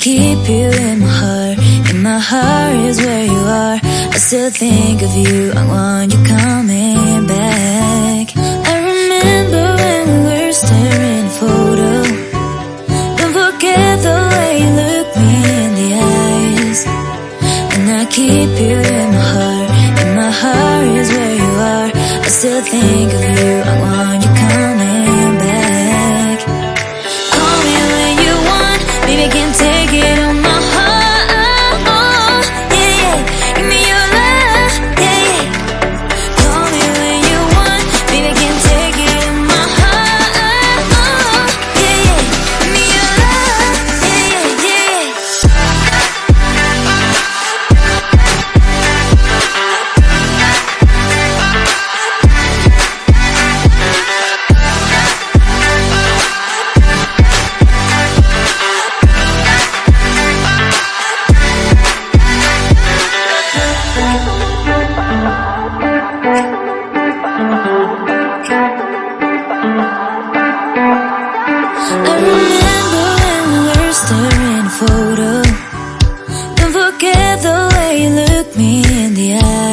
keep you in my heart. In my heart is where you are. I still think of you, I want you coming back. I remember when we were staring at a photo. Don't forget the way you look me in the eyes. And I keep you in my heart. In my heart is where you are. I still think of you, I want you coming back. Call me when you want, baby, I can't take it on my heart. Yeah, yeah, give me your love, yeah, yeah. Call me when you want, baby, I can't take it on my heart. Yeah, yeah, give me your love, yeah, yeah, yeah. I remember when we were staring at a photo. Don't forget the way you look me in the eye.